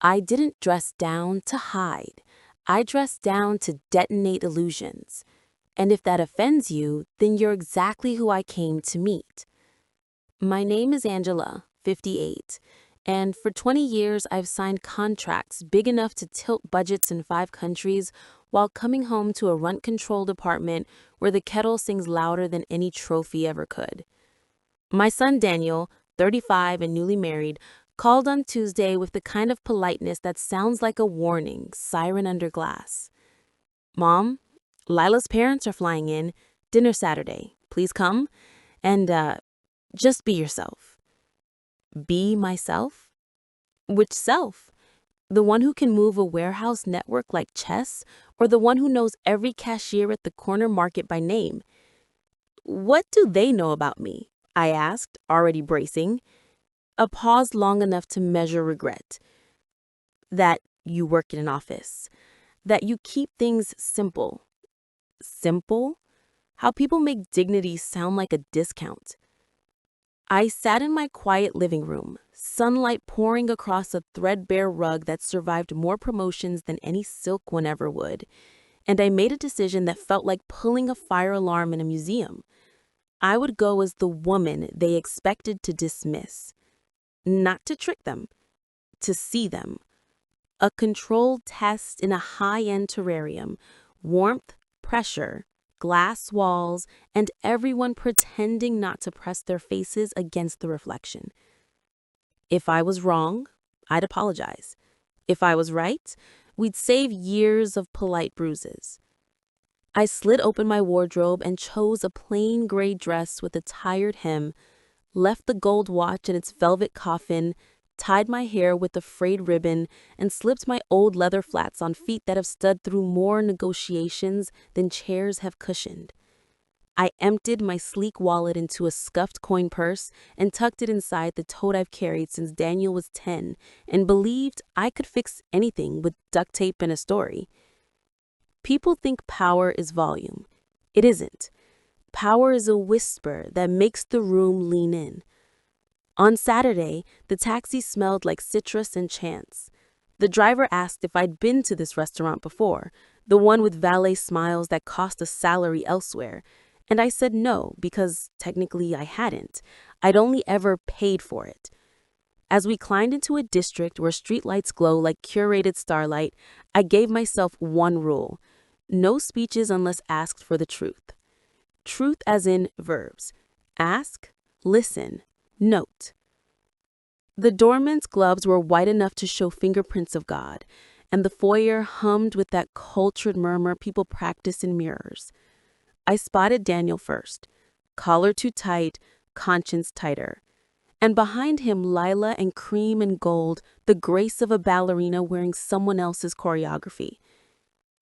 I didn't dress down to hide. I dressed down to detonate illusions. And if that offends you, then you're exactly who I came to meet. My name is Angela, 58, and for 20 years I've signed contracts big enough to tilt budgets in 5 countries while coming home to a rent-controlled apartment where the kettle sings louder than any trophy ever could. My son Daniel, 35 and newly married, called on Tuesday with the kind of politeness that sounds like a warning, siren under glass. Mom, Lila's parents are flying in. Dinner Saturday. Please come. And, just be yourself. Be myself? Which self? The one who can move a warehouse network like chess, or the one who knows every cashier at the corner market by name? What do they know about me? I asked, already bracing. A pause long enough to measure regret. That you work in an office. That you keep things simple. Simple? How people make dignity sound like a discount. I sat in my quiet living room, sunlight pouring across a threadbare rug that survived more promotions than any silk one ever would, and I made a decision that felt like pulling a fire alarm in a museum. I would go as the woman they expected to dismiss. Not to trick them, to see them. A controlled test in a high-end terrarium, warmth, pressure, glass walls, and everyone pretending not to press their faces against the reflection. If I was wrong, I'd apologize. If I was right, we'd save years of polite bruises. I slid open my wardrobe and chose a plain gray dress with a tired hem, left the gold watch in its velvet coffin, tied my hair with a frayed ribbon, and slipped my old leather flats on feet that have stood through more negotiations than chairs have cushioned. I emptied my sleek wallet into a scuffed coin purse and tucked it inside the tote I've carried since Daniel was 10 and believed I could fix anything with duct tape and a story. People think power is volume. It isn't. Power is a whisper that makes the room lean in. On Saturday, the taxi smelled like citrus and chance. The driver asked if I'd been to this restaurant before, the one with valet smiles that cost a salary elsewhere, and I said no because technically I hadn't. I'd only ever paid for it. As we climbed into a district where streetlights glow like curated starlight, I gave myself one rule: no speeches unless asked for the truth. Truth as in verbs. Ask, listen, note. The doorman's gloves were white enough to show fingerprints of God, and the foyer hummed with that cultured murmur people practice in mirrors. I spotted Daniel first, collar too tight, conscience tighter. And behind him, Lila and cream and gold, the grace of a ballerina wearing someone else's choreography.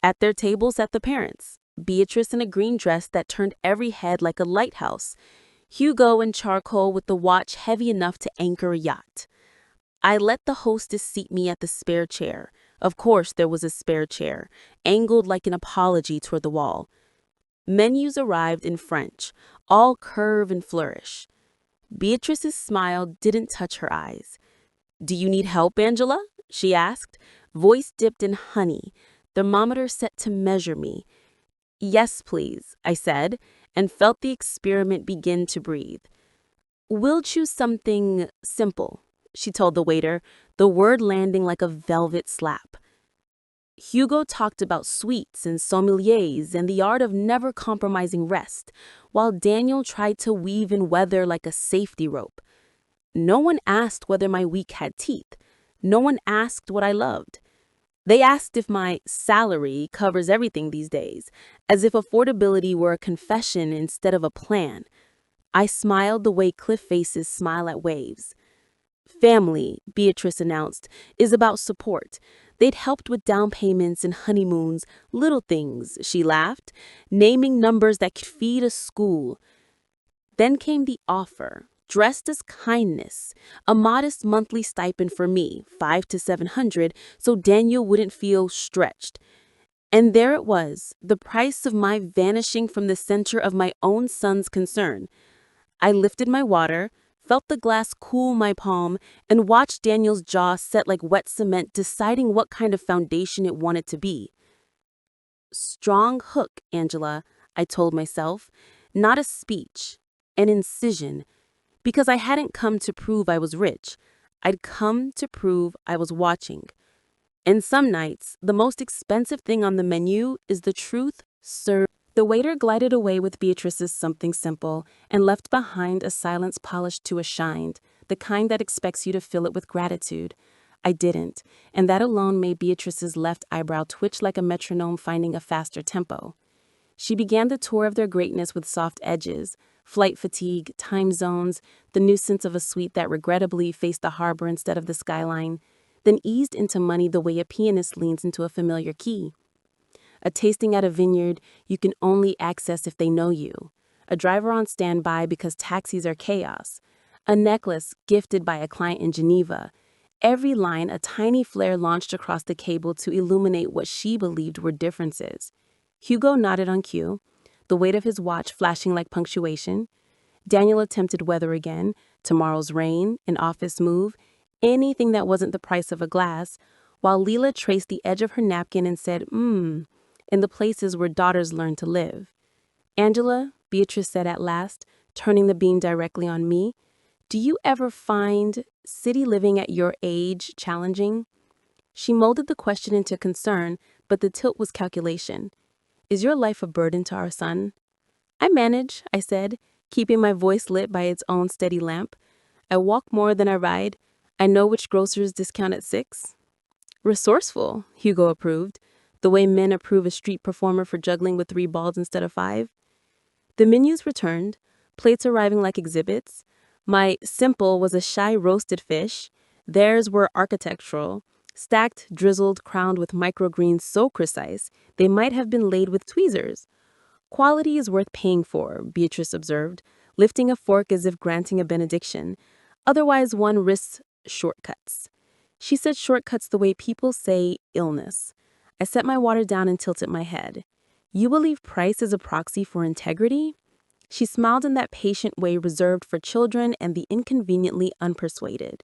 At their table sat the parents, Beatrice in a green dress that turned every head like a lighthouse, Hugo in charcoal with the watch heavy enough to anchor a yacht. I let the hostess seat me at the spare chair. Of course there was a spare chair, angled like an apology toward the wall. Menus arrived in French, all curve and flourish. Beatrice's smile didn't touch her eyes. "Do you need help, Angela?" she asked, voice dipped in honey, thermometer set to measure me. "Yes, please," I said, and felt the experiment begin to breathe. "We'll choose something simple," she told the waiter, the word landing like a velvet slap. Hugo talked about sweets and sommeliers and the art of never compromising rest, while Daniel tried to weave in weather like a safety rope. No one asked whether my week had teeth. No one asked what I loved. They asked if my salary covers everything these days, as if affordability were a confession instead of a plan. I smiled the way cliff faces smile at waves. "Family," Beatrice announced, "is about support. They'd helped with down payments and honeymoons, little things," she laughed, naming numbers that could feed a school. Then came the offer, dressed as kindness, a modest monthly stipend for me, 500 to 700, so Daniel wouldn't feel stretched. And there it was, the price of my vanishing from the center of my own son's concern. I lifted my water, felt the glass cool my palm, and watched Daniel's jaw set like wet cement, deciding what kind of foundation it wanted to be. Strong hook, Angela, I told myself, not a speech, an incision, because I hadn't come to prove I was rich. I'd come to prove I was watching. And some nights, the most expensive thing on the menu is the truth served. The waiter glided away with Beatrice's something simple and left behind a silence polished to a shine, the kind that expects you to fill it with gratitude. I didn't, and that alone made Beatrice's left eyebrow twitch like a metronome finding a faster tempo. She began the tour of their greatness with soft edges, flight fatigue, time zones, the nuisance of a suite that regrettably faced the harbor instead of the skyline, then eased into money the way a pianist leans into a familiar key. A tasting at a vineyard you can only access if they know you. A driver on standby because taxis are chaos. A necklace gifted by a client in Geneva. Every line a tiny flare launched across the cable to illuminate what she believed were differences. Hugo nodded on cue, the weight of his watch flashing like punctuation. Daniel attempted weather again, tomorrow's rain, an office move, anything that wasn't the price of a glass, while Leela traced the edge of her napkin and said, in the places where daughters learn to live. Angela, Beatrice said at last, turning the beam directly on me, do you ever find city living at your age challenging? She molded the question into concern, but the tilt was calculation. Is your life a burden to our son? I manage, I said, keeping my voice lit by its own steady lamp. I walk more than I ride. I know which grocers discount at 6. Resourceful, Hugo approved, the way men approve a street performer for juggling with 3 balls instead of 5. The menus returned, plates arriving like exhibits. My simple was a shy roasted fish. Theirs were architectural, stacked, drizzled, crowned with microgreens so precise they might have been laid with tweezers. Quality is worth paying for, Beatrice observed, lifting a fork as if granting a benediction. Otherwise, one risks shortcuts. She said shortcuts the way people say illness. I set my water down and tilted my head. You believe price is a proxy for integrity? She smiled in that patient way reserved for children and the inconveniently unpersuaded.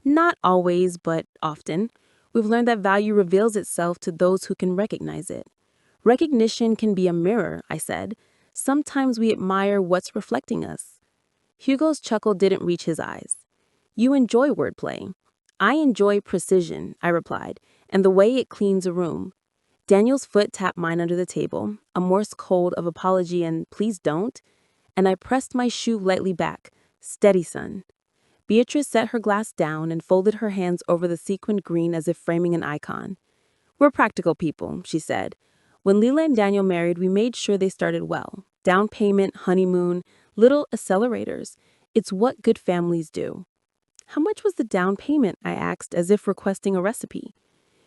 Not always, but often. We've learned that value reveals itself to those who can recognize it. Recognition can be a mirror, I said. Sometimes we admire what's reflecting us. Hugo's chuckle didn't reach his eyes. You enjoy wordplay. I enjoy precision, I replied, and the way it cleans a room. Daniel's foot tapped mine under the table, a Morse code of apology and please don't, and I pressed my shoe lightly back. Steady, son. Beatrice set her glass down and folded her hands over the sequined green as if framing an icon. We're practical people, she said. When Leela and Daniel married, we made sure they started well. Down payment, honeymoon, little accelerators. It's what good families do. How much was the down payment? I asked, as if requesting a recipe.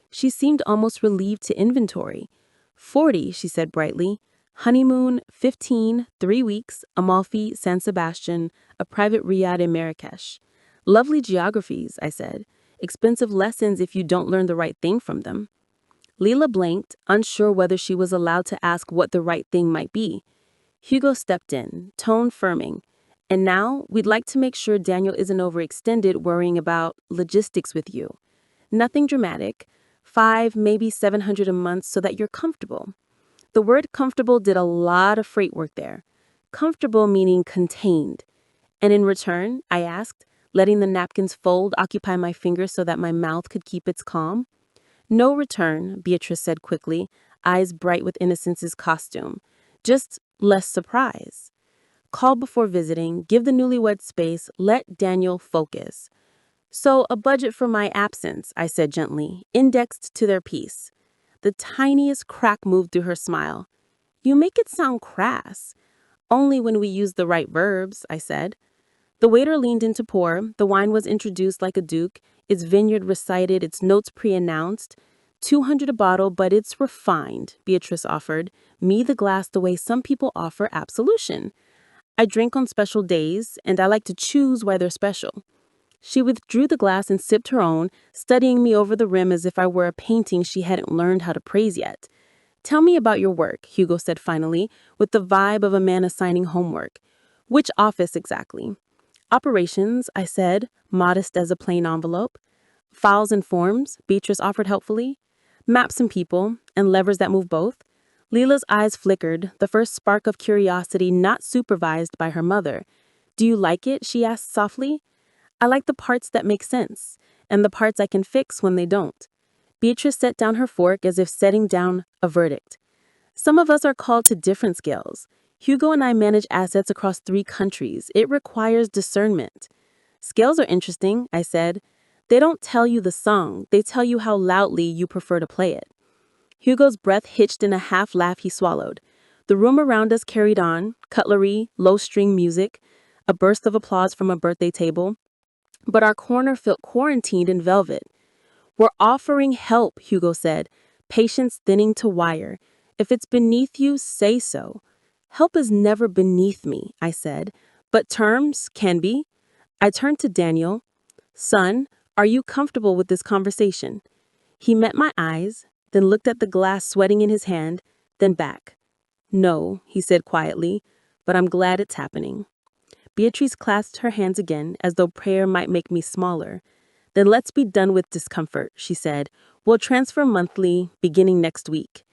She seemed almost relieved to inventory. 40, she said brightly. Honeymoon, 15, 3 weeks, Amalfi, San Sebastian, a private riad in Marrakesh. Lovely geographies, I said. Expensive lessons if you don't learn the right thing from them. Leela blinked, unsure whether she was allowed to ask what the right thing might be. Hugo stepped in, tone firming. And now, we'd like to make sure Daniel isn't overextended worrying about logistics with you. Nothing dramatic. 5, maybe 700 a month so that you're comfortable. The word comfortable did a lot of freight work there. Comfortable meaning contained. And in return, I asked, letting the napkins fold occupy my fingers so that my mouth could keep its calm. No return, Beatrice said quickly, eyes bright with innocence's costume. Just less surprise. Call before visiting, give the newlywed space, let Daniel focus. So a budget for my absence, I said gently, indexed to their piece. The tiniest crack moved through her smile. You make it sound crass. Only when we use the right verbs, I said. The waiter leaned in to pour. The wine was introduced like a duke, its vineyard recited, its notes pre-announced. 200 a bottle, but it's refined, Beatrice offered, me the glass the way some people offer absolution. I drink on special days, and I like to choose why they're special. She withdrew the glass and sipped her own, studying me over the rim as if I were a painting she hadn't learned how to praise yet. Tell me about your work, Hugo said finally, with the vibe of a man assigning homework. Which office exactly? Operations, I said, modest as a plain envelope. Files and forms, Beatrice offered helpfully. Maps and people, and levers that move both. Leela's eyes flickered, the first spark of curiosity not supervised by her mother. Do you like it? She asked softly. I like the parts that make sense, and the parts I can fix when they don't. Beatrice set down her fork as if setting down a verdict. Some of us are called to different skills. Hugo and I manage assets across 3 countries. It requires discernment. Skills are interesting, I said. They don't tell you the song, they tell you how loudly you prefer to play it. Hugo's breath hitched in a half laugh he swallowed. The room around us carried on, cutlery, low-string music, a burst of applause from a birthday table. But our corner felt quarantined in velvet. We're offering help, Hugo said, patience thinning to wire. If it's beneath you, say so. Help is never beneath me, I said, but terms can be. I turned to Daniel. Son, are you comfortable with this conversation? He met my eyes, then looked at the glass sweating in his hand, then back. No, he said quietly, but I'm glad it's happening. Beatrice clasped her hands again, as though prayer might make me smaller. Then let's be done with discomfort, she said. We'll transfer monthly, beginning next week.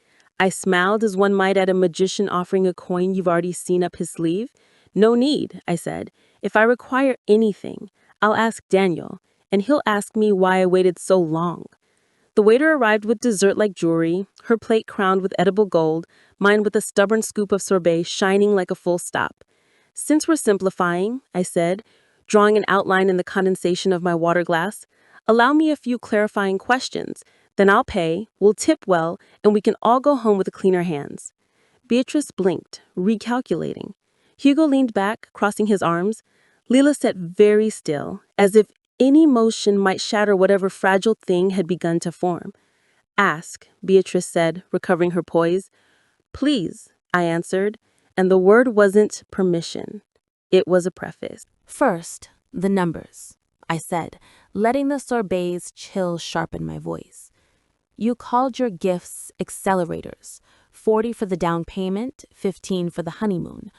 I smiled as one might at a magician offering a coin you've already seen up his sleeve. No need, I said. If I require anything, I'll ask Daniel, and he'll ask me why I waited so long. The waiter arrived with dessert-like jewelry, her plate crowned with edible gold, mine with a stubborn scoop of sorbet shining like a full stop. Since we're simplifying, I said, drawing an outline in the condensation of my water glass, allow me a few clarifying questions. Then I'll pay, we'll tip well, and we can all go home with cleaner hands. Beatrice blinked, recalculating. Hugo leaned back, crossing his arms. Leela sat very still, as if any motion might shatter whatever fragile thing had begun to form. Ask, Beatrice said, recovering her poise. Please, I answered, and the word wasn't permission. It was a preface. First, the numbers, I said, letting the sorbet's chill sharpen my voice. You called your gifts accelerators, 40 for the down payment, 15 for the honeymoon.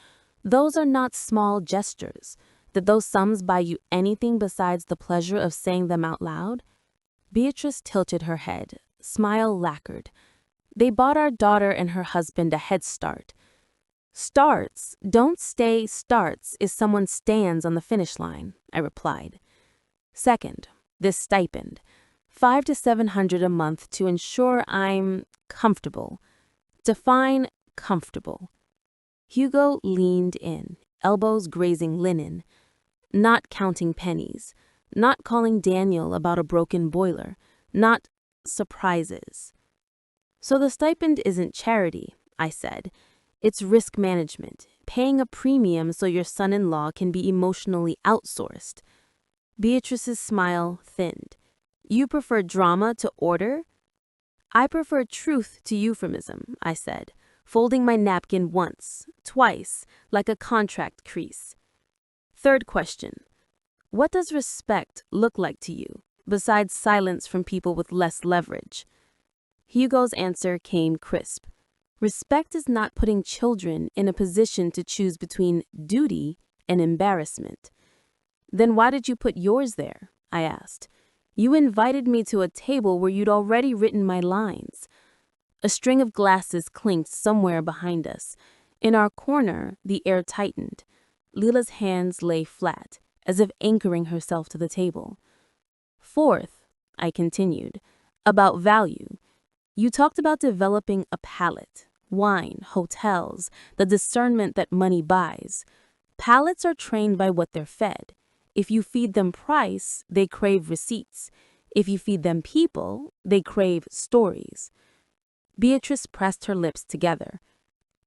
Those are not small gestures. Did those sums buy you anything besides the pleasure of saying them out loud? Beatrice tilted her head, smile lacquered. They bought our daughter and her husband a head start. Starts, don't stay starts, is someone stands on the finish line, I replied. Second, this stipend, $500 to $700 a month to ensure I'm comfortable. Define comfortable. Hugo leaned in, elbows grazing linen, not counting pennies, not calling Daniel about a broken boiler, not surprises. So the stipend isn't charity, I said. It's risk management, paying a premium so your son-in-law can be emotionally outsourced. Beatrice's smile thinned. You prefer drama to order? I prefer truth to euphemism, I said, folding my napkin once, twice, like a contract crease. Third question. What does respect look like to you, besides silence from people with less leverage? Hugo's answer came crisp. Respect is not putting children in a position to choose between duty and embarrassment. Then why did you put yours there? I asked. You invited me to a table where you'd already written my lines. A string of glasses clinked somewhere behind us. In our corner, the air tightened. Leela's hands lay flat, as if anchoring herself to the table. Fourth, I continued, about value. You talked about developing a palate. Wine, hotels, the discernment that money buys. Palates are trained by what they're fed. If you feed them price, they crave receipts. If you feed them people, they crave stories. Beatrice pressed her lips together.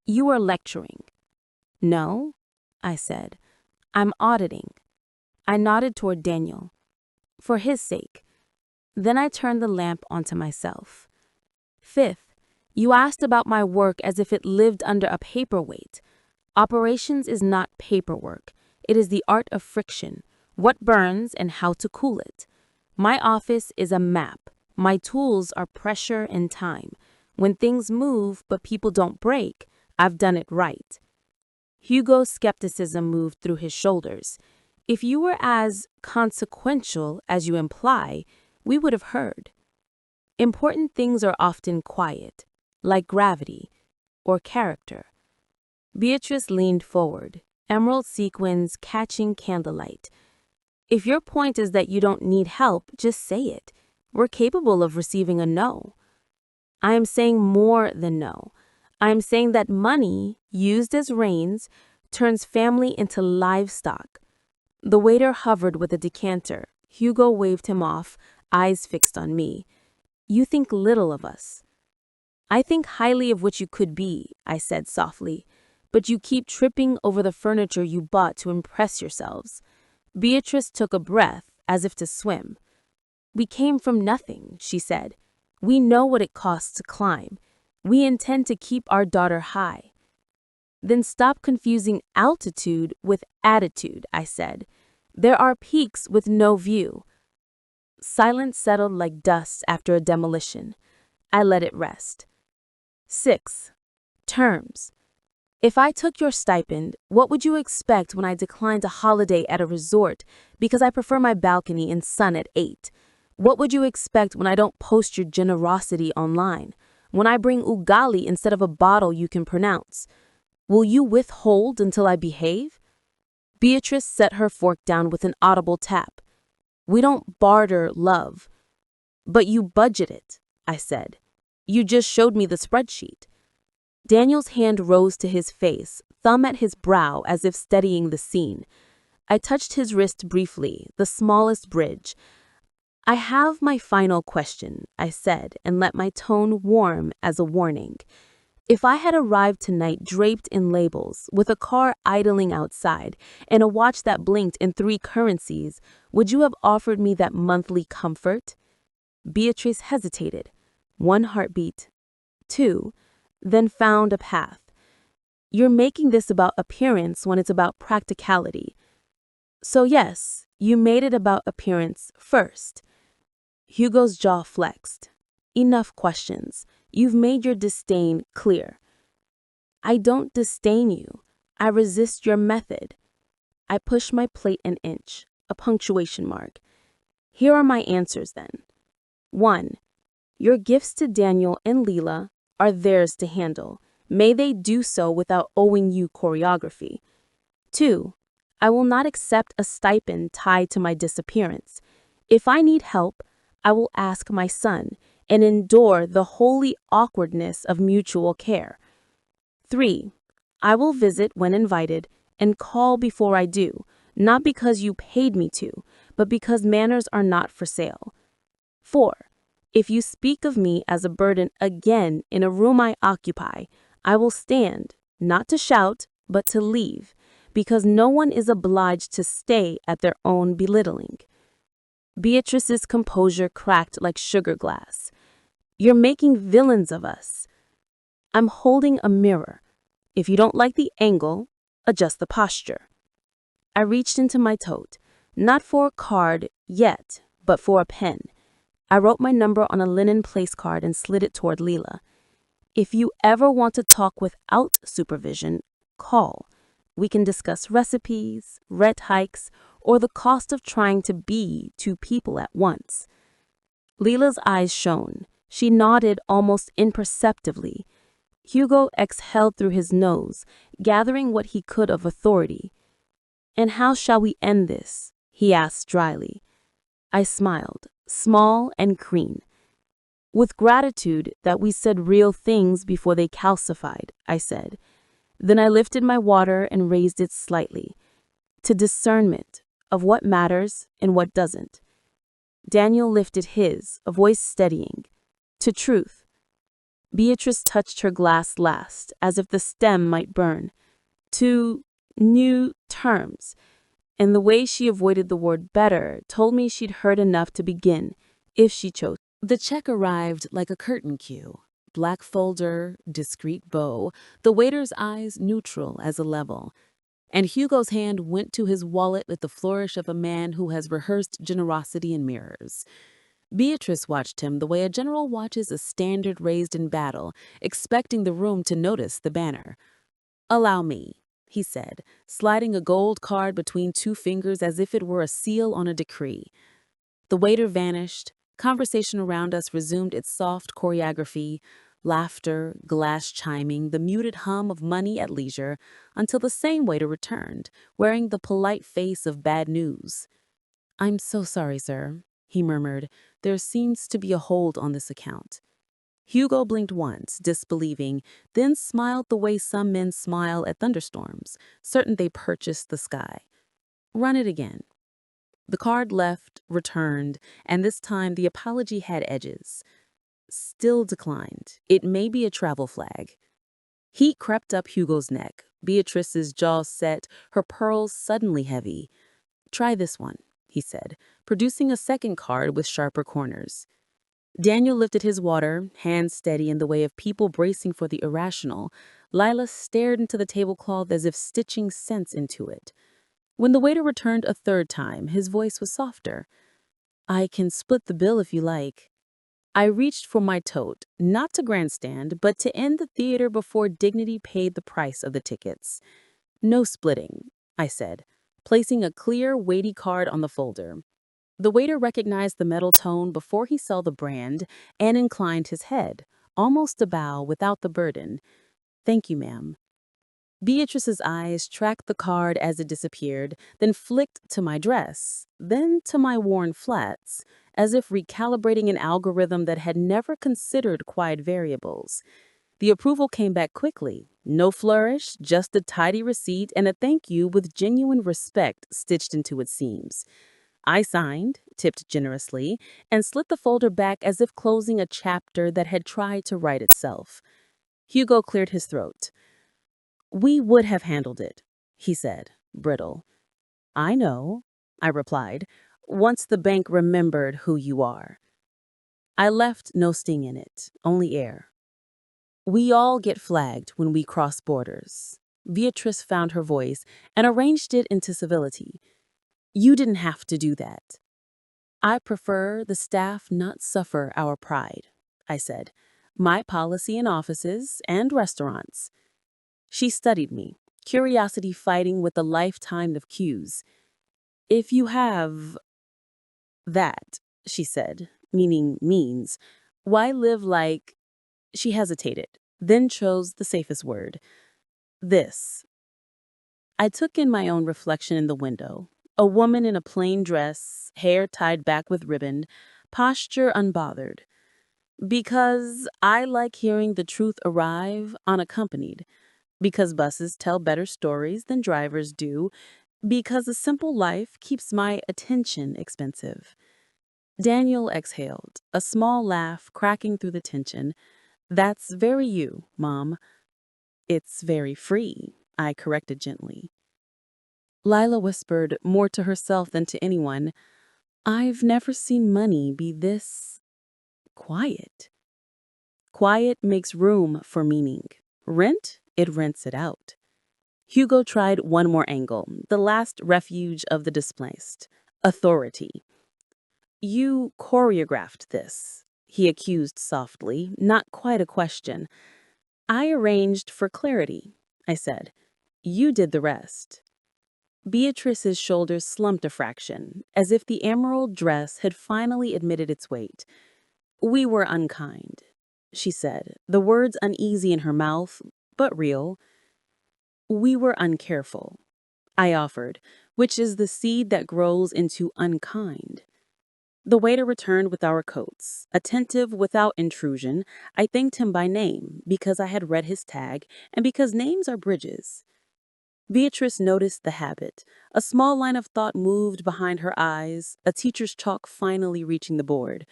You are lecturing. No, I said. I'm auditing. I nodded toward Daniel. For his sake. Then I turned the lamp onto myself. Fifth, you asked about my work as if it lived under a paperweight. Operations is not paperwork. It is the art of friction, what burns and how to cool it. My office is a map. My tools are pressure and time. When things move but people don't break, I've done it right. Hugo's skepticism moved through his shoulders. If you were as consequential as you imply, we would have heard. Important things are often quiet, like gravity or character. Beatrice leaned forward, emerald sequins catching candlelight. If your point is that you don't need help, just say it. We're capable of receiving a no. I am saying more than no. I am saying that money, used as reins, turns family into livestock. The waiter hovered with a decanter. Hugo waved him off, eyes fixed on me. You think little of us. I think highly of what you could be, I said softly, but you keep tripping over the furniture you bought to impress yourselves. Beatrice took a breath, as if to swim. We came from nothing, she said. We know what it costs to climb. We intend to keep our daughter high. Then stop confusing altitude with attitude, I said. There are peaks with no view. Silence settled like dust after a demolition. I let it rest. 6. Terms. If I took your stipend, what would you expect when I declined a holiday at a resort because I prefer my balcony and sun at 8? What would you expect when I don't post your generosity online? When I bring ugali instead of a bottle you can pronounce? Will you withhold until I behave? Beatrice set her fork down with an audible tap. We don't barter love. But you budget it, I said. You just showed me the spreadsheet. Daniel's hand rose to his face, thumb at his brow as if steadying the scene. I touched his wrist briefly, the smallest bridge. I have my final question, I said, and let my tone warm as a warning. If I had arrived tonight draped in labels, with a car idling outside, and a watch that blinked in 3 currencies, would you have offered me that monthly comfort? Beatrice hesitated. 1 heartbeat. 2. Then found a path. You're making this about appearance when it's about practicality. So yes, you made it about appearance first. Hugo's jaw flexed. Enough questions. You've made your disdain clear. I don't disdain you. I resist your method. I push my plate an inch, a punctuation mark. Here are my answers then. 1. Your gifts to Daniel and Leela are theirs to handle. May they do so without owing you choreography. 2. I will not accept a stipend tied to my disappearance. If I need help, I will ask my son and endure the holy awkwardness of mutual care. 3. I will visit when invited and call before I do, not because you paid me to, but because manners are not for sale. 4. If you speak of me as a burden again in a room I occupy, I will stand, not to shout, but to leave, because no one is obliged to stay at their own belittling. Beatrice's composure cracked like sugar glass. You're making villains of us. I'm holding a mirror. If you don't like the angle, adjust the posture. I reached into my tote, not for a card yet, but for a pen. I wrote my number on a linen place card and slid it toward Leela. If you ever want to talk without supervision, call. We can discuss recipes, rent hikes, or the cost of trying to be 2 people at once. Leela's eyes shone. She nodded almost imperceptibly. Hugo exhaled through his nose, gathering what he could of authority. And how shall we end this? He asked dryly. I smiled, small and green. With gratitude that we said real things before they calcified, I said. Then I lifted my water and raised it slightly, to discernment of what matters and what doesn't. Daniel lifted his, a voice steadying, to truth. Beatrice touched her glass last, as if the stem might burn. To new terms. And the way she avoided the word better told me she'd heard enough to begin, if she chose. The check arrived like a curtain cue. Black folder, discreet bow, the waiter's eyes neutral as a level. And Hugo's hand went to his wallet with the flourish of a man who has rehearsed generosity in mirrors. Beatrice watched him the way a general watches a standard raised in battle, expecting the room to notice the banner. Allow me. he said, sliding a gold card between two fingers as if it were a seal on a decree. The waiter vanished. Conversation around us resumed its soft choreography, laughter, glass chiming, the muted hum of money at leisure, until the same waiter returned, wearing the polite face of bad news. "I'm so sorry, sir," he murmured. "There seems to be a hold on this account." Hugo blinked once, disbelieving, then smiled the way some men smile at thunderstorms, certain they purchased the sky. "Run it again." The card left, returned, and this time the apology had edges. "Still declined. It may be a travel flag." Heat crept up Hugo's neck. Beatrice's jaw set, her pearls suddenly heavy. "Try this one," he said, producing a second card with sharper corners. Daniel lifted his water, hands steady in the way of people bracing for the irrational. Lila stared into the tablecloth as if stitching sense into it. When the waiter returned a third time, his voice was softer. "I can split the bill if you like." I reached for my tote, not to grandstand, but to end the theater before dignity paid the price of the tickets. "No splitting," I said, placing a clear, weighty card on the folder. The waiter recognized the metal tone before he saw the brand and inclined his head, almost a bow without the burden. "Thank you, ma'am." Beatrice's eyes tracked the card as it disappeared, then flicked to my dress, then to my worn flats, as if recalibrating an algorithm that had never considered quiet variables. The approval came back quickly. No flourish, just a tidy receipt and a thank you with genuine respect stitched into its seams. I signed, tipped generously, and slid the folder back as if closing a chapter that had tried to write itself. Hugo cleared his throat. "We would have handled it," he said, brittle. "I know," I replied, "once the bank remembered who you are." I left no sting in it, only air. "We all get flagged when we cross borders." Beatrice found her voice and arranged it into civility. "You didn't have to do that." "I prefer the staff not suffer our pride," I said. "My policy in offices and restaurants." She studied me, curiosity fighting with a lifetime of cues. "If you have that," she said, meaning means, "why live like—" She hesitated, then chose the safest word. "This." I took in my own reflection in the window. A woman in a plain dress, hair tied back with ribbon, posture unbothered. Because I like hearing the truth arrive unaccompanied. Because buses tell better stories than drivers do. Because a simple life keeps my attention expensive. Daniel exhaled, a small laugh cracking through the tension. "That's very you, Mom." "It's very free," I corrected gently. Lila whispered, more to herself than to anyone, "I've never seen money be this quiet." Quiet makes room for meaning. Rent, it rents it out. Hugo tried one more angle, the last refuge of the displaced. Authority. "You choreographed this," he accused softly, not quite a question. "I arranged for clarity," I said. "You did the rest." Beatrice's shoulders slumped a fraction, as if the emerald dress had finally admitted its weight. "We were unkind," she said, the words uneasy in her mouth, but real. "We were uncareful," I offered, "which is the seed that grows into unkind." The waiter returned with our coats. Attentive without intrusion, I thanked him by name because I had read his tag and because names are bridges. Beatrice noticed the habit. A small line of thought moved behind her eyes, a teacher's chalk finally reaching the board.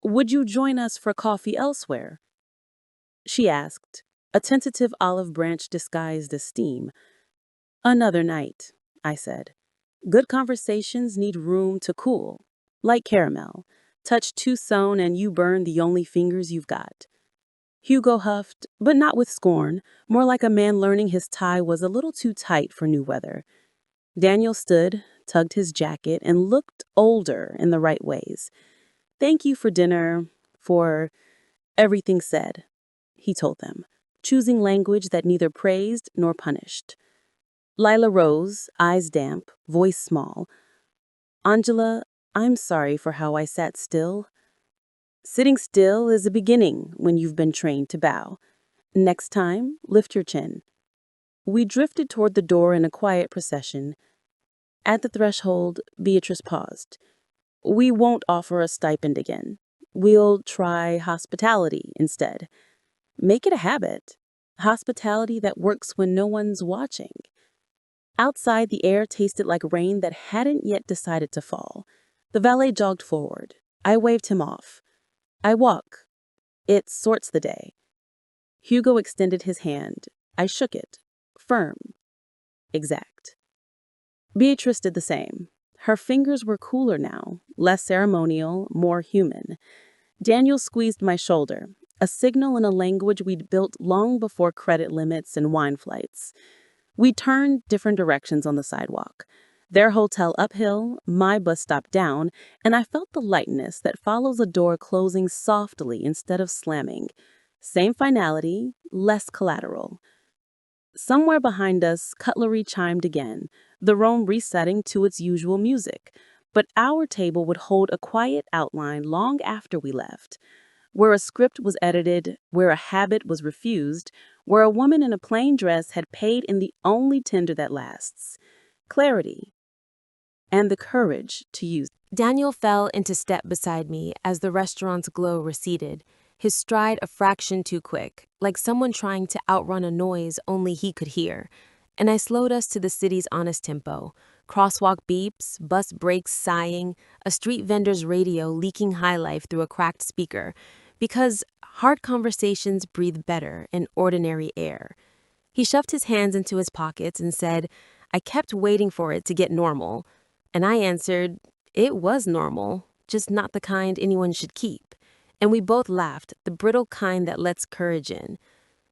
"Would you join us for coffee elsewhere?" she asked, a tentative olive branch disguised as steam. "Another night," I said. "Good conversations need room to cool. Like caramel. Touch too soon and you burn the only fingers you've got." Hugo huffed, but not with scorn, more like a man learning his tie was a little too tight for new weather. Daniel stood, tugged his jacket, and looked older in the right ways. "Thank you for dinner, for everything said," he told them, choosing language that neither praised nor punished. Lila rose, eyes damp, voice small. Angela, I'm sorry for how I sat still. Sitting still is a beginning when you've been trained to bow. Next time, lift your chin. We drifted toward the door in a quiet procession. At the threshold, Beatrice paused. We won't offer a stipend again. We'll try hospitality instead. Make it a habit. Hospitality that works when no one's watching. Outside, the air tasted like rain that hadn't yet decided to fall. The valet jogged forward. I waved him off. I walk. It sorts the day. Hugo extended his hand. I shook it. Firm. Exact. Beatrice did the same. Her fingers were cooler now, less ceremonial, more human. Daniel squeezed my shoulder, a signal in a language we'd built long before credit limits and wine flights. We turned different directions on the sidewalk. Their hotel uphill, my bus stop down, and I felt the lightness that follows a door closing softly instead of slamming. Same finality, less collateral. Somewhere behind us, cutlery chimed again, the room resetting to its usual music. But our table would hold a quiet outline long after we left, where a script was edited, where a habit was refused, where a woman in a plain dress had paid in the only tender that lasts. Clarity. And the courage to use. Daniel fell into step beside me as the restaurant's glow receded, his stride a fraction too quick, like someone trying to outrun a noise only he could hear. And I slowed us to the city's honest tempo. Crosswalk beeps, bus brakes sighing, a street vendor's radio leaking high life through a cracked speaker. Because hard conversations breathe better in ordinary air. He shoved his hands into his pockets and said, I kept waiting for it to get normal. And I answered, it was normal, just not the kind anyone should keep. And we both laughed, the brittle kind that lets courage in.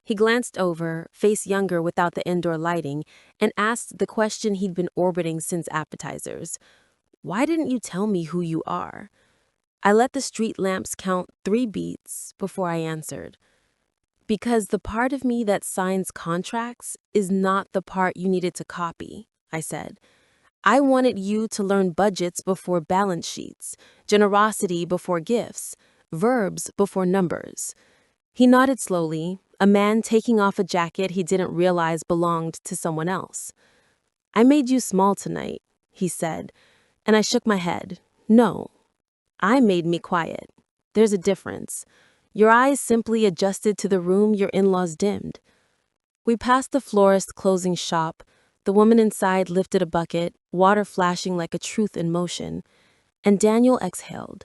He glanced over, face younger without the indoor lighting, and asked the question he'd been orbiting since appetizers. Why didn't you tell me who you are? I let the street lamps count 3 beats before I answered. Because the part of me that signs contracts is not the part you needed to copy, I said. I wanted you to learn budgets before balance sheets, generosity before gifts, verbs before numbers. He nodded slowly, a man taking off a jacket he didn't realize belonged to someone else. I made you small tonight, he said, and I shook my head. No, I made me quiet. There's a difference. Your eyes simply adjusted to the room your in-laws dimmed. We passed the florist closing shop. The woman inside lifted a bucket, water flashing like a truth in motion, and Daniel exhaled.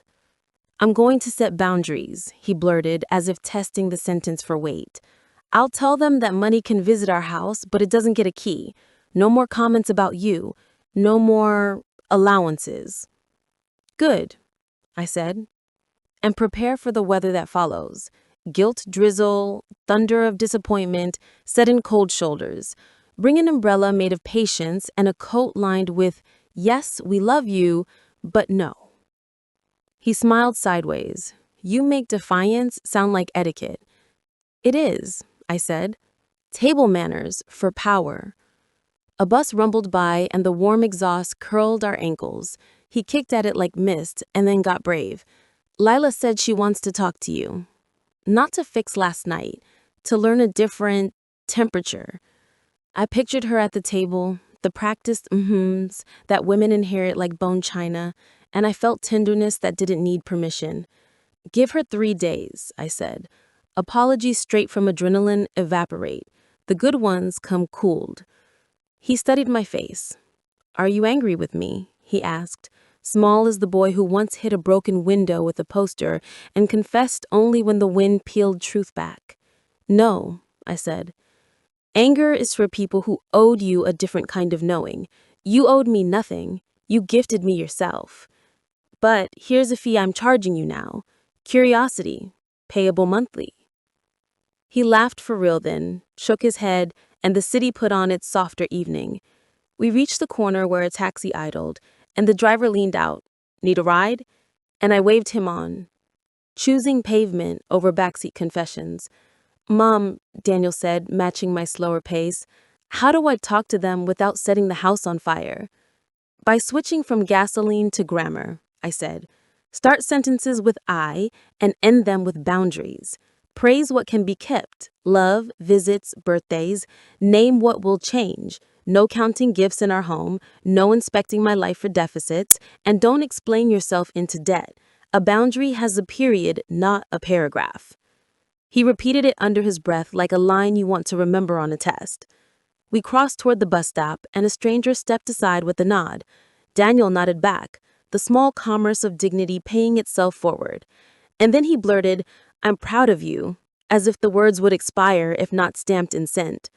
I'm going to set boundaries, he blurted, as if testing the sentence for weight. I'll tell them that money can visit our house, but it doesn't get a key. No more comments about you. No more allowances. Good, I said. And prepare for the weather that follows. Guilt drizzle, thunder of disappointment, sudden cold shoulders. Bring an umbrella made of patience and a coat lined with, yes, we love you, but no. He smiled sideways. You make defiance sound like etiquette. It is, I said. Table manners for power. A bus rumbled by and the warm exhaust curled our ankles. He kicked at it like mist and then got brave. Lila said she wants to talk to you. Not to fix last night, to learn a different temperature. I pictured her at the table, the practiced mhms that women inherit like bone china, and I felt tenderness that didn't need permission. Give her 3 days, I said. Apologies straight from adrenaline evaporate. The good ones come cooled. He studied my face. Are you angry with me? He asked, small as the boy who once hit a broken window with a poster and confessed only when the wind peeled truth back. No, I said. Anger is for people who owed you a different kind of knowing. You owed me nothing. You gifted me yourself. But here's a fee I'm charging you now. Curiosity, payable monthly. He laughed for real then, shook his head, and the city put on its softer evening. We reached the corner where a taxi idled, and the driver leaned out. Need a ride? And I waved him on. Choosing pavement over backseat confessions. Mom, Daniel said, matching my slower pace, How do I talk to them without setting the house on fire? By switching from gasoline to grammar, I said. Start sentences with I and end them with boundaries. Praise what can be kept. Love, visits, birthdays. Name what will change. No counting gifts in our home. No inspecting my life for deficits. And don't explain yourself into debt. A boundary has a period, not a paragraph. He repeated it under his breath like a line you want to remember on a test. We crossed toward the bus stop, and a stranger stepped aside with a nod. Daniel nodded back, the small commerce of dignity paying itself forward. And then he blurted, "I'm proud of you," as if the words would expire if not stamped in scent.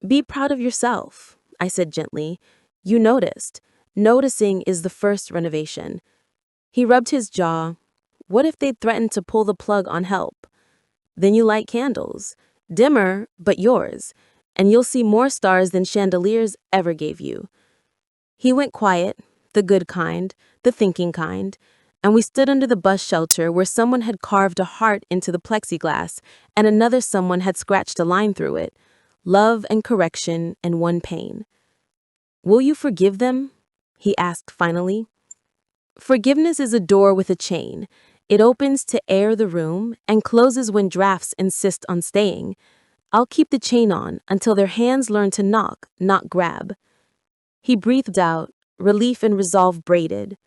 "Be proud of yourself," I said gently. "You noticed. Noticing is the first renovation." He rubbed his jaw. "What if they'd threatened to pull the plug on help? Then you light candles. Dimmer, but yours. And you'll see more stars than chandeliers ever gave you." He went quiet, the good kind, the thinking kind, and we stood under the bus shelter where someone had carved a heart into the plexiglass and another someone had scratched a line through it. Love and correction and one pain. "Will you forgive them?" he asked finally. Forgiveness is a door with a chain. It opens to air the room and closes when drafts insist on staying. I'll keep the chain on until their hands learn to knock, not grab. He breathed out, relief and resolve braided.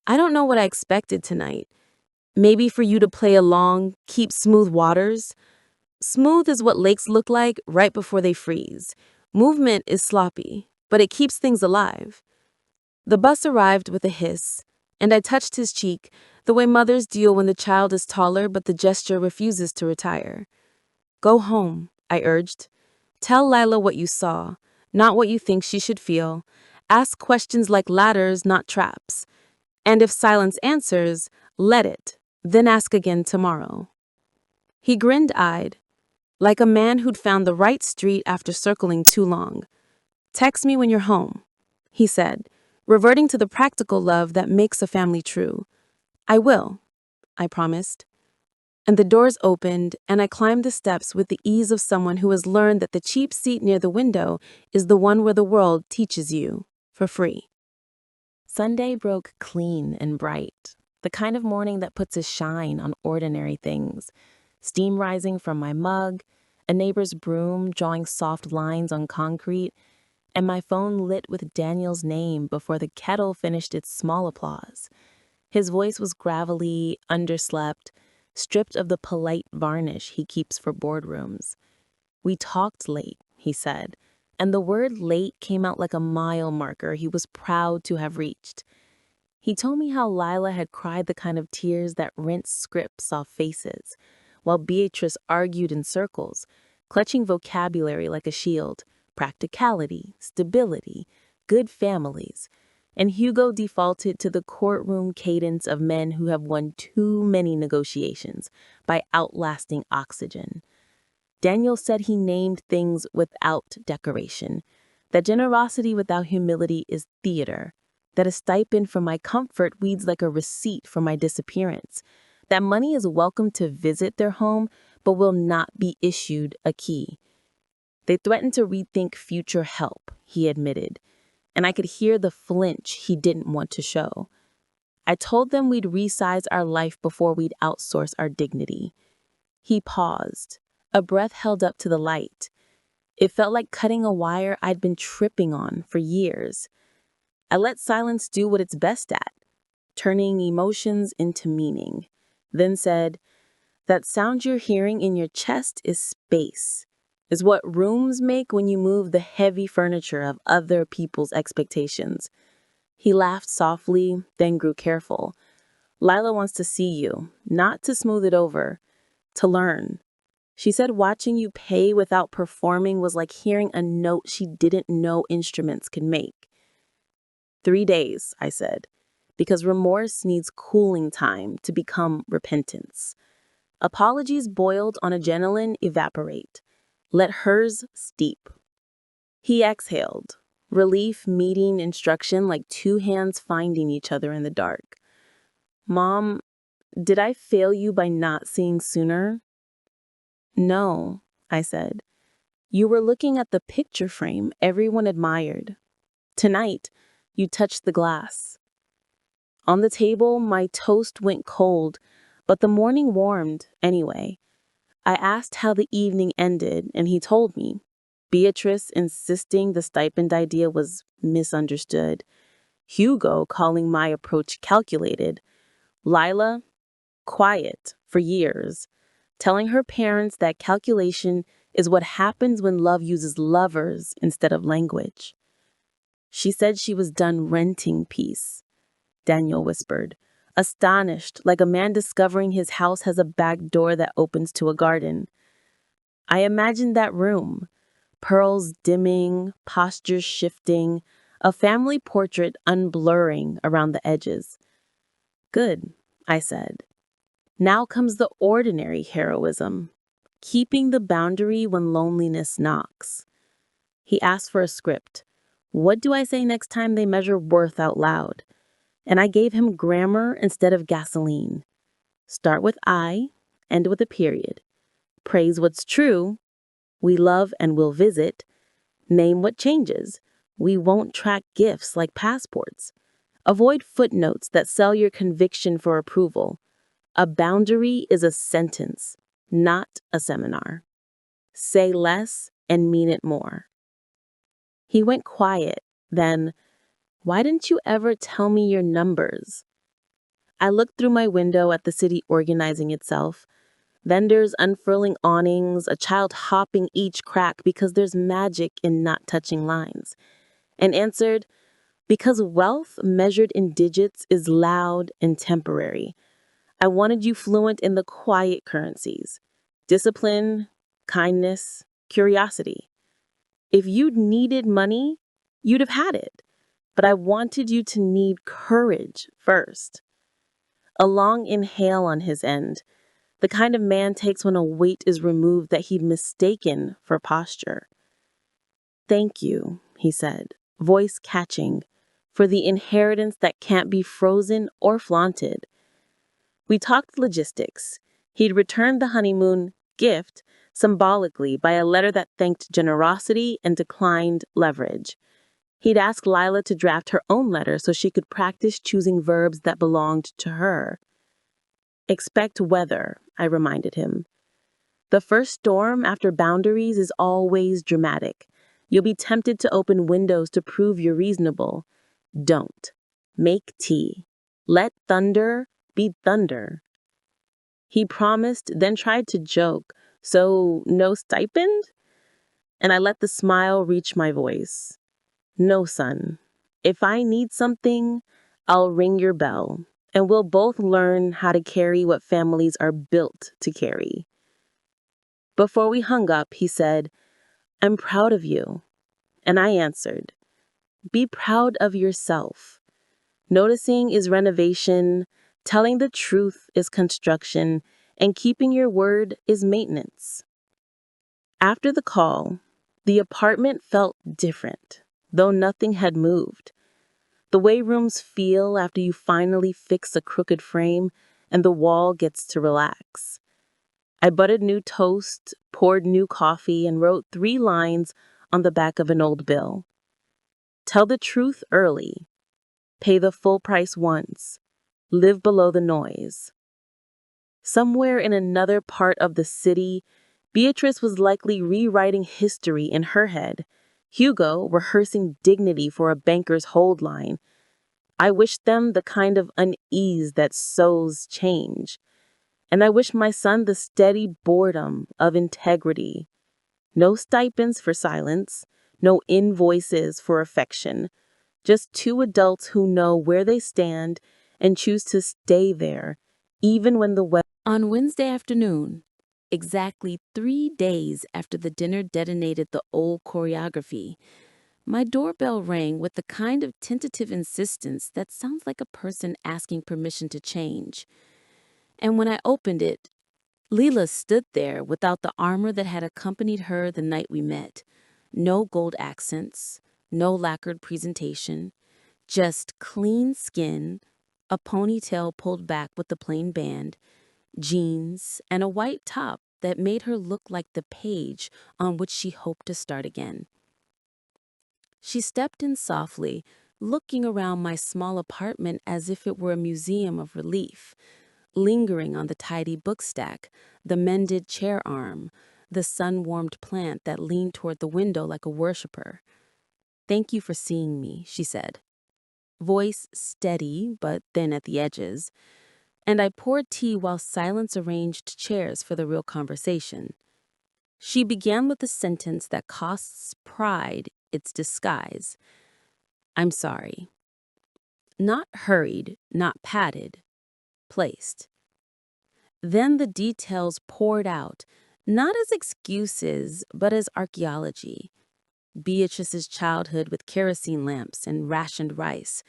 "I don't know what I expected tonight. Maybe for you to play along, keep smooth waters. Smooth is what lakes look like right before they freeze. Movement is sloppy, but it keeps things alive." The bus arrived with a hiss, and I touched his cheek, the way mothers deal when the child is taller but the gesture refuses to retire. "Go home," I urged. "Tell Lila what you saw, not what you think she should feel. Ask questions like ladders, not traps. And if silence answers, let it, then ask again tomorrow." He grinned-eyed, like a man who'd found the right street after circling too long. "Text me when you're home," he said, reverting to the practical love that makes a family true. "I will," I promised. And the doors opened, and I climbed the steps with the ease of someone who has learned that the cheap seat near the window is the one where the world teaches you for free. Sunday broke clean and bright, the kind of morning that puts a shine on ordinary things. Steam rising from my mug, a neighbor's broom drawing soft lines on concrete, and my phone lit with Daniel's name before the kettle finished its small applause. His voice was gravelly, underslept, stripped of the polite varnish he keeps for boardrooms. "We talked late," he said, and the word late came out like a mile marker he was proud to have reached. He told me how Lila had cried the kind of tears that rent scripts off faces, while Beatrice argued in circles, clutching vocabulary like a shield, practicality, stability, good families, and Hugo defaulted to the courtroom cadence of men who have won too many negotiations by outlasting oxygen. Daniel said he named things without decoration, that generosity without humility is theater, that a stipend for my comfort reads like a receipt for my disappearance, that money is welcome to visit their home but will not be issued a key. They threatened to rethink future help, he admitted, and I could hear the flinch he didn't want to show. I told them we'd resize our life before we'd outsource our dignity. He paused, a breath held up to the light. It felt like cutting a wire I'd been tripping on for years. I let silence do what it's best at, turning emotions into meaning, then said, "That sound you're hearing in your chest is space, is what rooms make when you move the heavy furniture of other people's expectations." He laughed softly, then grew careful. "Lila wants to see you, not to smooth it over, to learn. She said watching you pay without performing was like hearing a note she didn't know instruments could make." 3 days, I said, because remorse needs cooling time to become repentance. Apologies boiled on adrenaline evaporate. Let hers steep. He exhaled, relief meeting instruction like two hands finding each other in the dark. "Mom, did I fail you by not seeing sooner?" "No," I said. You were looking at the picture frame everyone admired. Tonight, you touched the glass. On the table, my toast went cold, but the morning warmed anyway. I asked how the evening ended, and he told me. Beatrice insisting the stipend idea was misunderstood. Hugo calling my approach calculated. Lila, quiet for years, telling her parents that calculation is what happens when love uses lovers instead of language. She said she was done renting peace, Daniel whispered, astonished like a man discovering his house has a back door that opens to a garden. I imagined that room, pearls dimming, postures shifting, a family portrait unblurring around the edges. Good, I said. Now comes the ordinary heroism, keeping the boundary when loneliness knocks. He asked for a script. What do I say next time they measure worth out loud? And I gave him grammar instead of gasoline. Start with I, end with a period. Praise what's true. We love and will visit. Name what changes. We won't track gifts like passports. Avoid footnotes that sell your conviction for approval. A boundary is a sentence, not a seminar. Say less and mean it more. He went quiet, then, why didn't you ever tell me your numbers? I looked through my window at the city organizing itself, vendors unfurling awnings, a child hopping each crack because there's magic in not touching lines, and answered, because wealth measured in digits is loud and temporary. I wanted you fluent in the quiet currencies, discipline, kindness, curiosity. If you'd needed money, you'd have had it, but I wanted you to need courage first. A long inhale on his end, the kind of man takes when a weight is removed that he'd mistaken for posture. Thank you, he said, voice catching, for the inheritance that can't be frozen or flaunted. We talked logistics. He'd returned the honeymoon gift symbolically by a letter that thanked generosity and declined leverage. He'd asked Lila to draft her own letter so she could practice choosing verbs that belonged to her. Expect weather, I reminded him. The first storm after boundaries is always dramatic. You'll be tempted to open windows to prove you're reasonable. Don't. Make tea. Let thunder be thunder. He promised, then tried to joke. So, no stipend? And I let the smile reach my voice. No, son. If I need something, I'll ring your bell, and we'll both learn how to carry what families are built to carry. Before we hung up, he said, I'm proud of you. And I answered, be proud of yourself. Noticing is renovation, telling the truth is construction, and keeping your word is maintenance. After the call, the apartment felt different, though nothing had moved. The way rooms feel after you finally fix a crooked frame and the wall gets to relax. I buttered new toast, poured new coffee, and wrote 3 lines on the back of an old bill. Tell the truth early. Pay the full price once. Live below the noise. Somewhere in another part of the city, Beatrice was likely rewriting history in her head, Hugo rehearsing dignity for a banker's hold line. I wished them the kind of unease that sows change. And I wish my son the steady boredom of integrity. No stipends for silence, no invoices for affection. Just 2 adults who know where they stand and choose to stay there, even when the weather. On Wednesday afternoon, exactly 3 days after the dinner detonated the old choreography, my doorbell rang with the kind of tentative insistence that sounds like a person asking permission to change. And when I opened it, Leela stood there without the armor that had accompanied her the night we met. No gold accents, no lacquered presentation, just clean skin, a ponytail pulled back with a plain band, jeans, and a white top that made her look like the page on which she hoped to start again. She stepped in softly, looking around my small apartment as if it were a museum of relief, lingering on the tidy book stack, the mended chair arm, the sun-warmed plant that leaned toward the window like a worshiper. "Thank you for seeing me," she said, voice steady but thin at the edges, and I poured tea while silence arranged chairs for the real conversation. She began with a sentence that costs pride its disguise. "I'm sorry." Not hurried, not padded, placed. Then the details poured out, not as excuses, but as archaeology. Beatrice's childhood with kerosene lamps and rationed rice,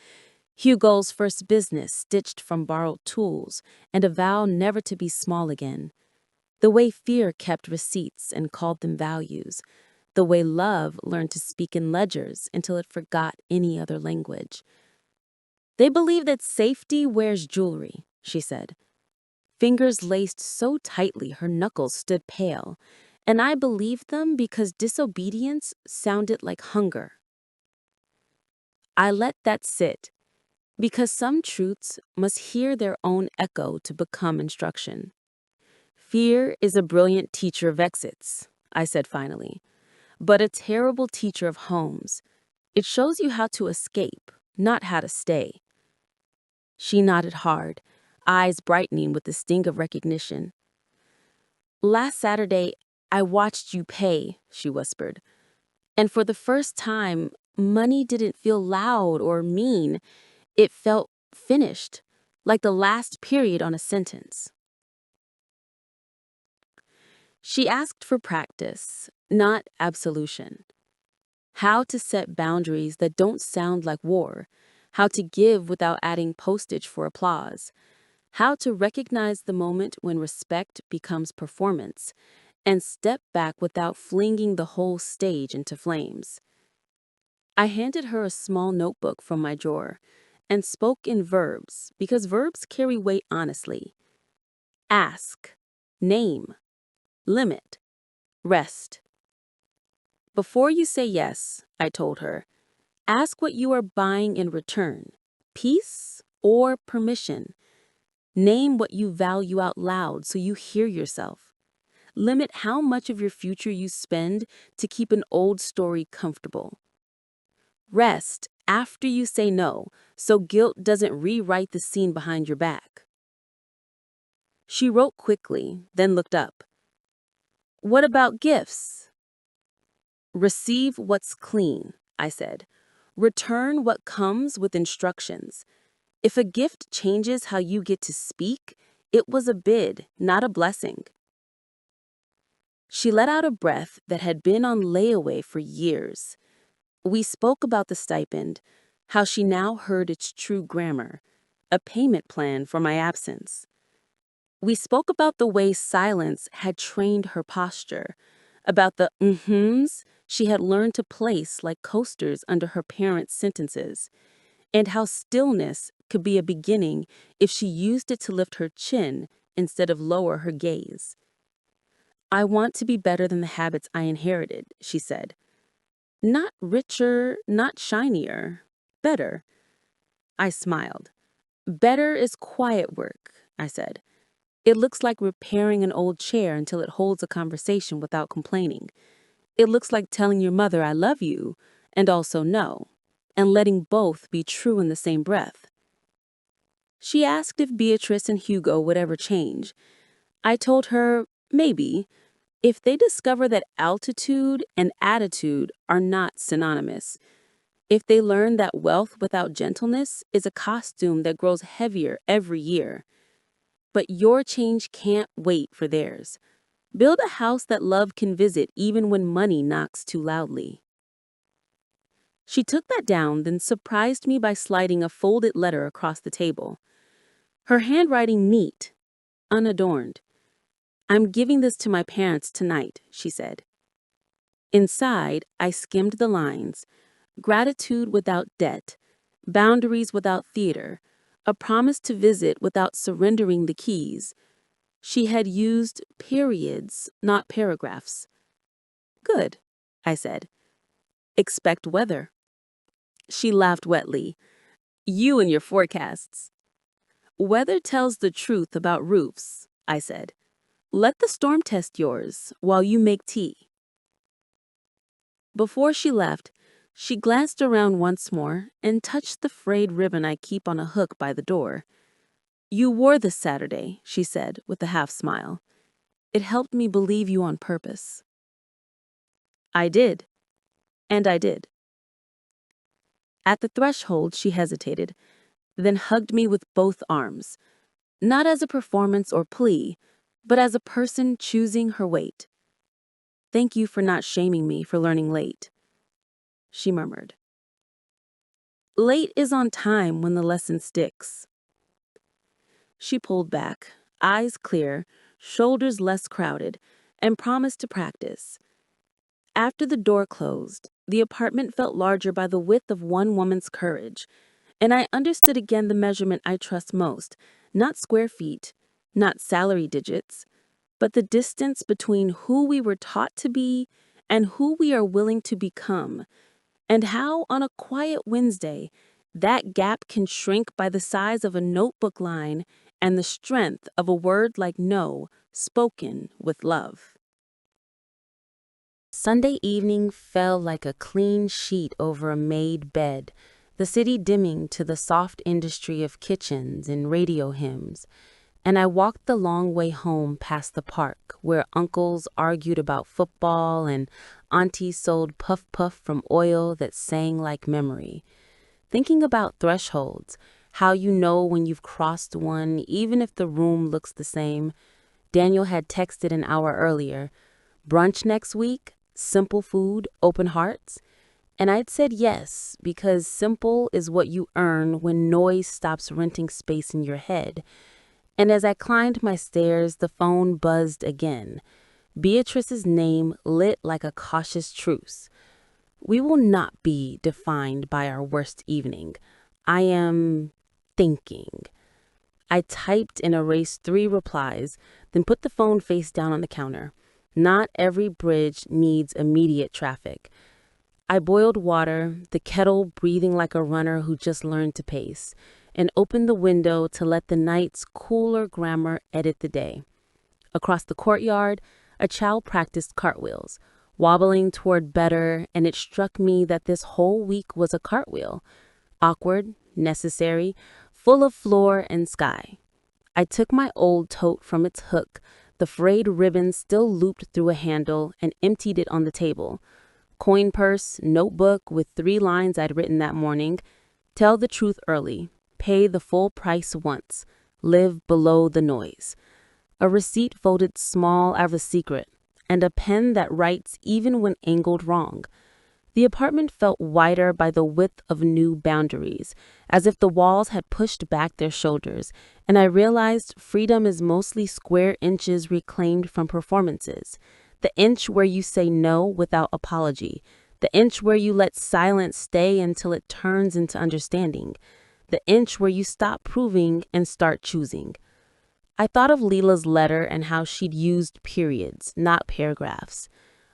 Hugo's first business stitched from borrowed tools, and a vow never to be small again. The way fear kept receipts and called them values. The way love learned to speak in ledgers until it forgot any other language. "They believe that safety wears jewelry," she said. Fingers laced so tightly her knuckles stood pale, and I believed them because disobedience sounded like hunger. I let that sit, because some truths must hear their own echo to become instruction. "Fear is a brilliant teacher of exits," I said finally, "but a terrible teacher of homes. It shows you how to escape, not how to stay." She nodded hard, eyes brightening with the sting of recognition. "Last Saturday, I watched you pay," she whispered. "And for the first time, money didn't feel loud or mean. It felt finished, like the last period on a sentence." She asked for practice, not absolution. How to set boundaries that don't sound like war. How to give without adding postage for applause. How to recognize the moment when respect becomes performance, and step back without flinging the whole stage into flames. I handed her a small notebook from my drawer and spoke in verbs because verbs carry weight honestly. Ask, name, limit, rest. "Before you say yes," I told her, "ask what you are buying in return, peace or permission. Name what you value out loud so you hear yourself. Limit how much of your future you spend to keep an old story comfortable. Rest after you say no, so guilt doesn't rewrite the scene behind your back." She wrote quickly, then looked up. "What about gifts?" "Receive what's clean," I said. "Return what comes with instructions. If a gift changes how you get to speak, it was a bid, not a blessing." She let out a breath that had been on layaway for years. We spoke about the stipend, how she now heard its true grammar, a payment plan for my absence. We spoke about the way silence had trained her posture, about the mm-hms she had learned to place like coasters under her parents' sentences, and how stillness could be a beginning if she used it to lift her chin instead of lower her gaze. "I want to be better than the habits I inherited," she said. "Not richer, not shinier, better." I smiled. "Better is quiet work," I said. "It looks like repairing an old chair until it holds a conversation without complaining. It looks like telling your mother I love you and also no, and letting both be true in the same breath." She asked if Beatrice and Hugo would ever change. I told her, maybe, if they discover that altitude and attitude are not synonymous. If they learn that wealth without gentleness is a costume that grows heavier every year. But your change can't wait for theirs. Build a house that love can visit even when money knocks too loudly. She took that down, then surprised me by sliding a folded letter across the table. Her handwriting neat, unadorned. "I'm giving this to my parents tonight," she said. Inside, I skimmed the lines. Gratitude without debt, boundaries without theater, a promise to visit without surrendering the keys. She had used periods, not paragraphs. Good, I said. Expect weather. She laughed wetly. You and your forecasts. Weather tells the truth about roofs, I said. Let the storm test yours while you make tea. Before she left, she glanced around once more and touched the frayed ribbon I keep on a hook by the door. You wore this Saturday, she said with a half smile. It helped me believe you on purpose. I did. And I did. At the threshold, she hesitated, then hugged me with both arms, not as a performance or plea, but as a person choosing her weight. Thank you for not shaming me for learning late, she murmured. Late is on time when the lesson sticks. She pulled back, eyes clear, shoulders less crowded, and promised to practice. After the door closed, the apartment felt larger by the width of one woman's courage, and I understood again the measurement I trust most, not square feet, not salary digits, but the distance between who we were taught to be and who we are willing to become, and how, on a quiet Wednesday, that gap can shrink by the size of a notebook line and the strength of a word like no, spoken with love. Sunday evening fell like a clean sheet over a made bed, the city dimming to the soft industry of kitchens and radio hymns, and I walked the long way home past the park where uncles argued about football and aunties sold puff puff from oil that sang like memory. Thinking about thresholds, how you know when you've crossed one even if the room looks the same, Daniel had texted an hour earlier, brunch next week, simple food, open hearts? And I'd said yes, because simple is what you earn when noise stops renting space in your head. And as I climbed my stairs, the phone buzzed again. Beatrice's name lit like a cautious truce. We will not be defined by our worst evening. I am thinking. I typed and erased 3 replies, then put the phone face down on the counter. Not every bridge needs immediate traffic. I boiled water, the kettle breathing like a runner who just learned to pace, and opened the window to let the night's cooler grammar edit the day. Across the courtyard, a child practiced cartwheels, wobbling toward better, and it struck me that this whole week was a cartwheel. Awkward, necessary, full of floor and sky. I took my old tote from its hook, the frayed ribbon still looped through a handle, and emptied it on the table. Coin purse, notebook with 3 lines I'd written that morning. Tell the truth early. Pay the full price once. Live below the noise. A receipt folded small as a secret, and a pen that writes even when angled wrong. The apartment felt wider by the width of new boundaries, as if the walls had pushed back their shoulders, and I realized freedom is mostly square inches reclaimed from performances. The inch where you say no without apology. The inch where you let silence stay until it turns into understanding. The inch where you stop proving and start choosing. I thought of Leela's letter and how she'd used periods, not paragraphs.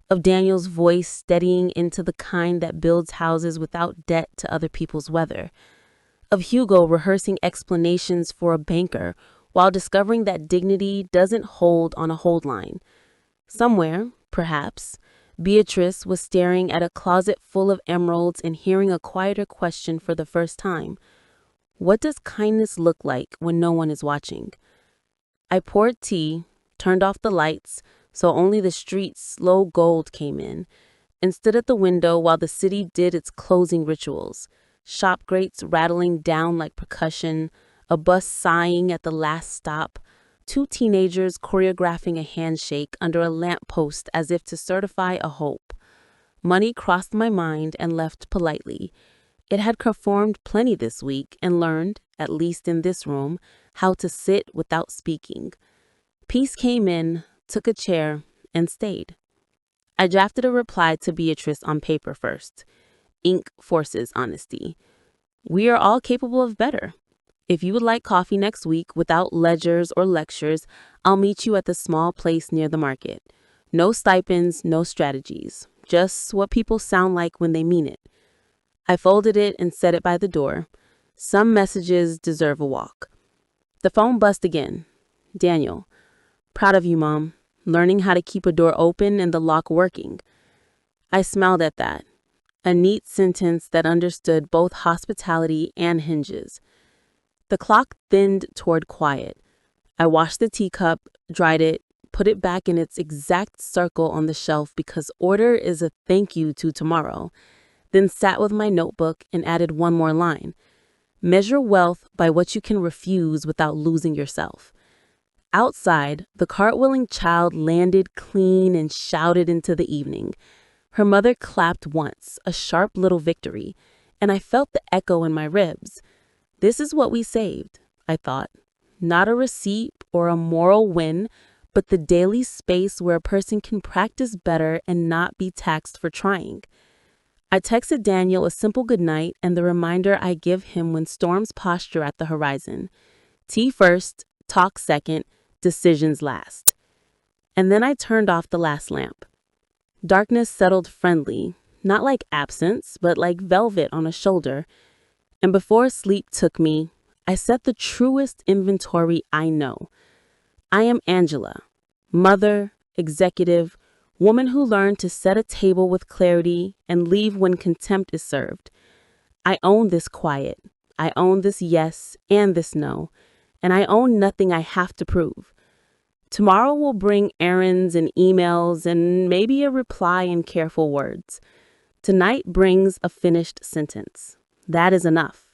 Of Daniel's voice steadying into the kind that builds houses without debt to other people's weather. Of Hugo rehearsing explanations for a banker while discovering that dignity doesn't hold on a hold line. Somewhere, perhaps, Beatrice was staring at a closet full of emeralds and hearing a quieter question for the first time. What does kindness look like when no one is watching? I poured tea, turned off the lights, so only the street's slow gold came in, and stood at the window while the city did its closing rituals. Shop grates rattling down like percussion, a bus sighing at the last stop, 2 teenagers choreographing a handshake under a lamppost as if to certify a hope. Money crossed my mind and left politely. It had performed plenty this week and learned, at least in this room, how to sit without speaking. Peace came in, took a chair, and stayed. I drafted a reply to Beatrice on paper first. Ink forces honesty. We are all capable of better. If you would like coffee next week without ledgers or lectures, I'll meet you at the small place near the market. No stipends, no strategies, just what people sound like when they mean it. I folded it and set it by the door. Some messages deserve a walk. The phone buzzed again. Daniel, proud of you, Mom. Learning how to keep a door open and the lock working. I smiled at that. A neat sentence that understood both hospitality and hinges. The clock thinned toward quiet. I washed the teacup, dried it, put it back in its exact circle on the shelf because order is a thank you to tomorrow, then sat with my notebook and added one more line. Measure wealth by what you can refuse without losing yourself. Outside, the cartwheeling child landed clean and shouted into the evening. Her mother clapped once, a sharp little victory, and I felt the echo in my ribs. This is what we saved, I thought. Not a receipt or a moral win, but the daily space where a person can practice better and not be taxed for trying. I texted Daniel a simple goodnight and the reminder I give him when storms posture at the horizon. Tea first, talk second, decisions last. And then I turned off the last lamp. Darkness settled friendly, not like absence, but like velvet on a shoulder. And before sleep took me, I set the truest inventory I know. I am Angela, mother, executive, woman who learned to set a table with clarity and leave when contempt is served. I own this quiet. I own this yes and this no. And I own nothing I have to prove. Tomorrow will bring errands and emails and maybe a reply in careful words. Tonight brings a finished sentence. That is enough.